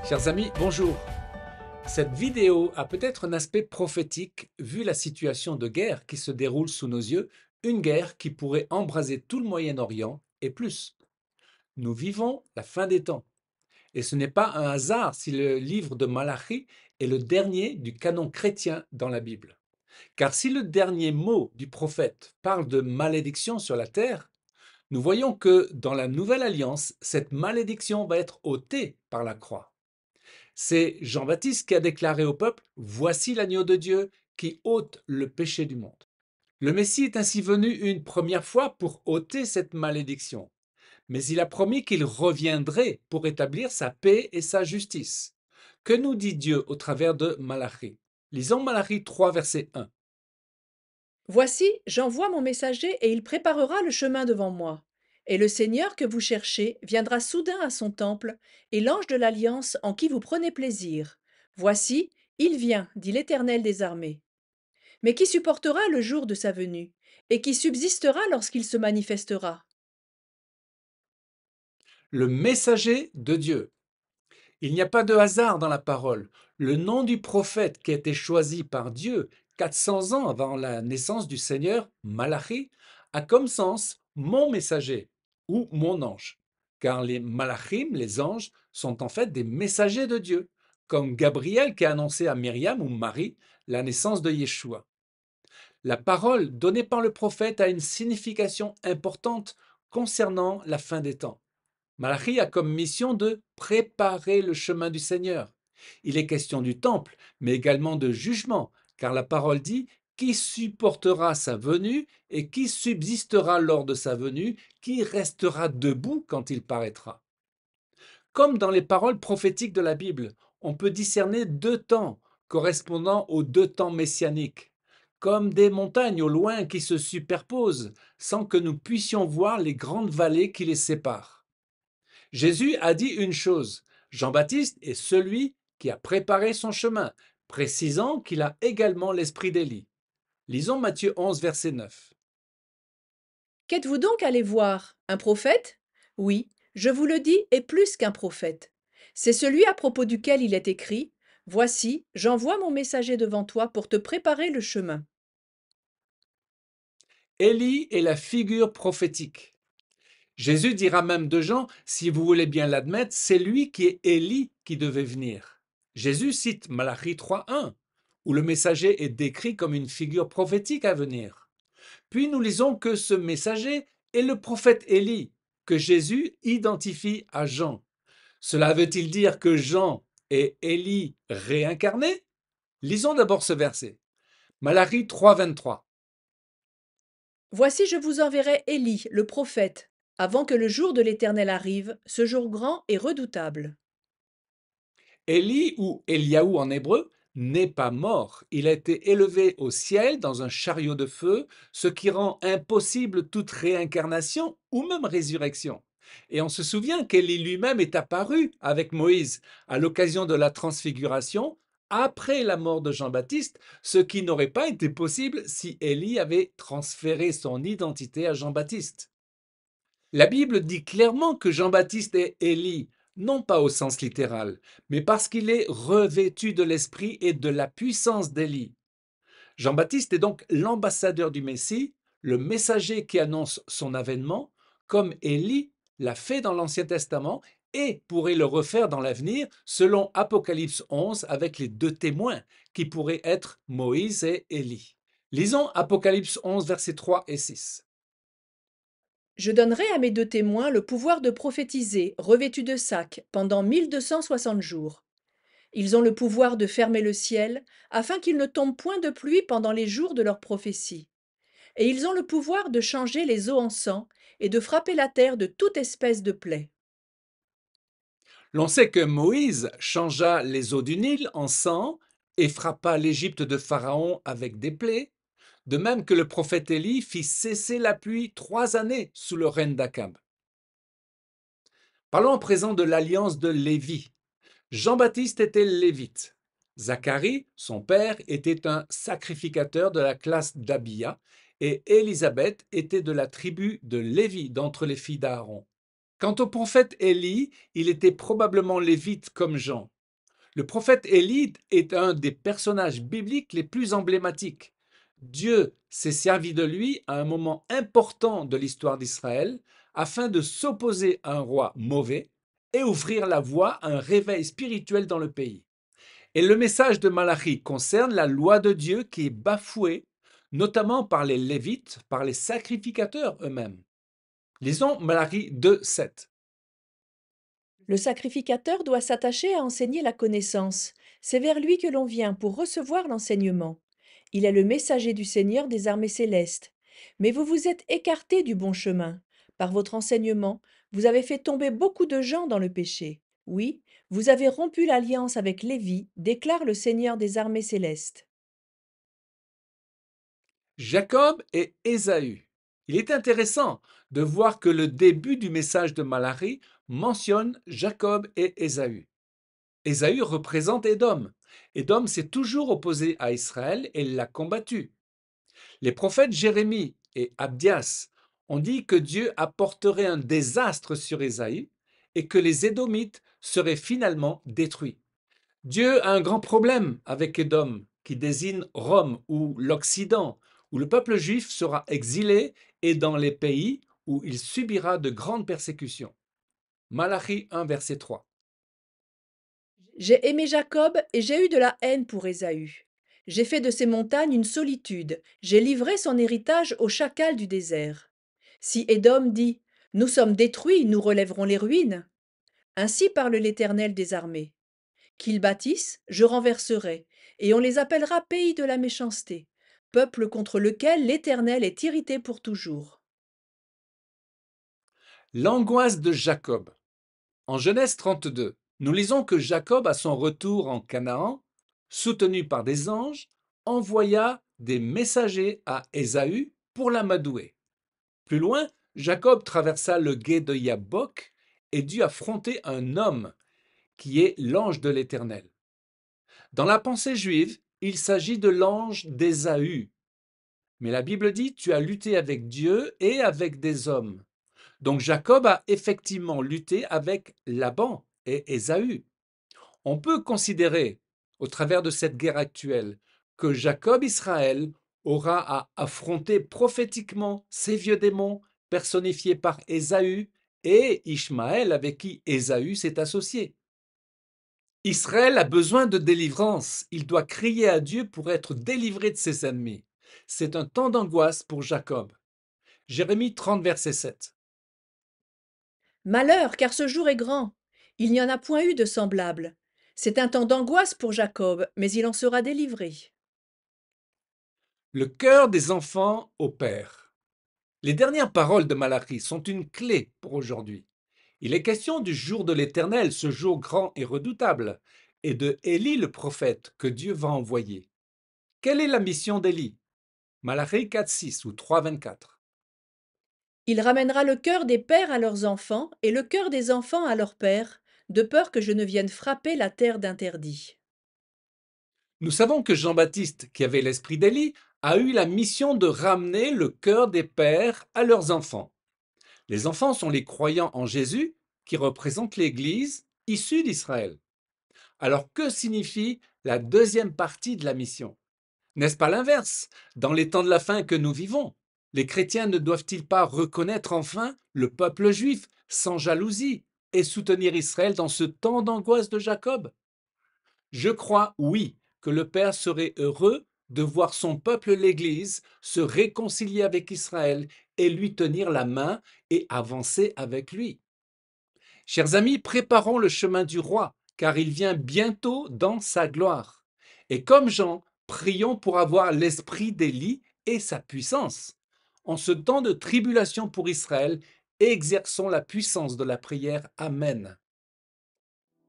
Chers amis, bonjour. Cette vidéo a peut-être un aspect prophétique vu la situation de guerre qui se déroule sous nos yeux, une guerre qui pourrait embraser tout le Moyen-Orient et plus. Nous vivons la fin des temps et ce n'est pas un hasard si le livre de Malachie est le dernier du canon chrétien dans la Bible. Car si le dernier mot du prophète parle de malédiction sur la terre, nous voyons que dans la nouvelle alliance, cette malédiction va être ôtée par la croix. C'est Jean-Baptiste qui a déclaré au peuple: Voici l'agneau de Dieu qui ôte le péché du monde. Le Messie est ainsi venu une première fois pour ôter cette malédiction, mais il a promis qu'il reviendrait pour établir sa paix et sa justice. Que nous dit Dieu au travers de Malachie? Lisons Malachie 3, verset 1. Voici, j'envoie mon messager et il préparera le chemin devant moi. Et le Seigneur que vous cherchez viendra soudain à son temple, et l'ange de l'Alliance en qui vous prenez plaisir. Voici, il vient, dit l'Éternel des armées. Mais qui supportera le jour de sa venue? Et qui subsistera lorsqu'il se manifestera? Le messager de Dieu. Il n'y a pas de hasard dans la parole. Le nom du prophète qui a été choisi par Dieu 400 ans avant la naissance du Seigneur, Malachi, a comme sens mon messager ou mon ange. Car les malachim, les anges, sont en fait des messagers de Dieu, comme Gabriel qui a annoncé à Myriam ou Marie la naissance de Yeshua. La parole donnée par le prophète a une signification importante concernant la fin des temps. Malachie a comme mission de préparer le chemin du Seigneur. Il est question du temple, mais également de jugement, car la parole dit: Qui supportera sa venue et qui subsistera lors de sa venue, qui restera debout quand il paraîtra. Comme dans les paroles prophétiques de la Bible, on peut discerner deux temps correspondant aux deux temps messianiques, comme des montagnes au loin qui se superposent sans que nous puissions voir les grandes vallées qui les séparent. Jésus a dit une chose: Jean-Baptiste est celui qui a préparé son chemin, précisant qu'il a également l'esprit d'Élie. Lisons Matthieu 11, verset 9. Qu'êtes-vous donc allé voir? Un prophète? Oui, je vous le dis, et plus qu'un prophète. C'est celui à propos duquel il est écrit: Voici, j'envoie mon messager devant toi pour te préparer le chemin. Élie est la figure prophétique. Jésus dira même de Jean, si vous voulez bien l'admettre, c'est lui qui est Élie qui devait venir. Jésus cite Malachie 3.1, où le messager est décrit comme une figure prophétique à venir. Puis nous lisons que ce messager est le prophète Élie, que Jésus identifie à Jean. Cela veut-il dire que Jean est Élie réincarné? Lisons d'abord ce verset. Malachie 3.23. Voici, je vous enverrai Élie, le prophète, avant que le jour de l'Éternel arrive, ce jour grand et redoutable. Élie, ou Eliaou en hébreu, n'est pas mort. Il a été élevé au ciel dans un chariot de feu, ce qui rend impossible toute réincarnation ou même résurrection. Et on se souvient qu'Élie lui-même est apparu avec Moïse à l'occasion de la transfiguration après la mort de Jean-Baptiste, ce qui n'aurait pas été possible si Élie avait transféré son identité à Jean-Baptiste. La Bible dit clairement que Jean-Baptiste est Élie, non pas au sens littéral, mais parce qu'il est revêtu de l'esprit et de la puissance d'Élie. Jean-Baptiste est donc l'ambassadeur du Messie, le messager qui annonce son avènement, comme Élie l'a fait dans l'Ancien Testament et pourrait le refaire dans l'avenir, selon Apocalypse 11, avec les deux témoins, qui pourraient être Moïse et Élie. Lisons Apocalypse 11, versets 3 et 6. Je donnerai à mes deux témoins le pouvoir de prophétiser, revêtus de sacs, pendant 1260 jours. Ils ont le pouvoir de fermer le ciel, afin qu'il ne tombe point de pluie pendant les jours de leur prophétie. Et ils ont le pouvoir de changer les eaux en sang, et de frapper la terre de toute espèce de plaie. L'on sait que Moïse changea les eaux du Nil en sang et frappa l'Égypte de Pharaon avec des plaies, de même que le prophète Élie fit cesser la pluie 3 années sous le règne d'Akab. Parlons à présent de l'alliance de Lévi. Jean-Baptiste était lévite. Zacharie, son père, était un sacrificateur de la classe d'Abia et Élisabeth était de la tribu de Lévi d'entre les filles d'Aaron. Quant au prophète Élie, il était probablement lévite comme Jean. Le prophète Élie est un des personnages bibliques les plus emblématiques. Dieu s'est servi de lui à un moment important de l'histoire d'Israël afin de s'opposer à un roi mauvais et ouvrir la voie à un réveil spirituel dans le pays. Et le message de Malachi concerne la loi de Dieu qui est bafouée, notamment par les Lévites, par les sacrificateurs eux-mêmes. Lisons Malachi 2,7. Le sacrificateur doit s'attacher à enseigner la connaissance. C'est vers lui que l'on vient pour recevoir l'enseignement. Il est le messager du Seigneur des armées célestes. Mais vous vous êtes écarté du bon chemin. Par votre enseignement, vous avez fait tomber beaucoup de gens dans le péché. Oui, vous avez rompu l'alliance avec Lévi, déclare le Seigneur des armées célestes. Jacob et Ésaü. Il est intéressant de voir que le début du message de Malachi mentionne Jacob et Ésaü. Ésaü représente Édom. Édom s'est toujours opposé à Israël et l'a combattu. Les prophètes Jérémie et Abdias ont dit que Dieu apporterait un désastre sur Ésaü et que les Édomites seraient finalement détruits. Dieu a un grand problème avec Édom, qui désigne Rome ou l'Occident, où le peuple juif sera exilé et dans les pays où il subira de grandes persécutions. Malachi 1, verset 3. J'ai aimé Jacob et j'ai eu de la haine pour Ésaü. J'ai fait de ses montagnes une solitude, j'ai livré son héritage aux chacals du désert. Si Édom dit: Nous sommes détruits, nous relèverons les ruines. Ainsi parle l'Éternel des armées. Qu'ils bâtissent, je renverserai, et on les appellera pays de la méchanceté, peuple contre lequel l'Éternel est irrité pour toujours. L'angoisse de Jacob. En Genèse 32, nous lisons que Jacob, à son retour en Canaan, soutenu par des anges, envoya des messagers à Ésaü pour l'amadouer. Plus loin, Jacob traversa le gué de Yabbok et dut affronter un homme qui est l'ange de l'Éternel. Dans la pensée juive, il s'agit de l'ange d'Ésaü. Mais la Bible dit: tu as lutté avec Dieu et avec des hommes. Donc Jacob a effectivement lutté avec Laban et Ésaü. On peut considérer, au travers de cette guerre actuelle, que Jacob Israël aura à affronter prophétiquement ces vieux démons personnifiés par Ésaü et Ishmaël avec qui Ésaü s'est associé. Israël a besoin de délivrance. Il doit crier à Dieu pour être délivré de ses ennemis. C'est un temps d'angoisse pour Jacob. Jérémie 30, verset 7. Malheur, car ce jour est grand. Il n'y en a point eu de semblable. C'est un temps d'angoisse pour Jacob, mais il en sera délivré. Le cœur des enfants au Père. Les dernières paroles de Malachi sont une clé pour aujourd'hui. Il est question du jour de l'Éternel, ce jour grand et redoutable, et de Élie le prophète que Dieu va envoyer. Quelle est la mission d'Élie? Malachi 4,6 ou 3,24. Il ramènera le cœur des pères à leurs enfants et le cœur des enfants à leurs pères, de peur que je ne vienne frapper la terre d'interdit. Nous savons que Jean-Baptiste, qui avait l'esprit d'Élie, a eu la mission de ramener le cœur des pères à leurs enfants. Les enfants sont les croyants en Jésus, qui représentent l'Église issue d'Israël. Alors que signifie la deuxième partie de la mission? N'est-ce pas l'inverse? Dans les temps de la fin que nous vivons, les chrétiens ne doivent-ils pas reconnaître enfin le peuple juif sans jalousie et soutenir Israël dans ce temps d'angoisse de Jacob? Je crois, oui, que le Père serait heureux de voir son peuple, l'Église, se réconcilier avec Israël et lui tenir la main et avancer avec lui. Chers amis, préparons le chemin du roi, car il vient bientôt dans sa gloire. Et comme Jean, prions pour avoir l'esprit d'Élie et sa puissance. En ce temps de tribulation pour Israël, exerçons la puissance de la prière. Amen.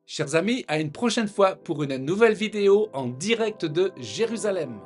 Chers amis, à une prochaine fois pour une nouvelle vidéo en direct de Jérusalem.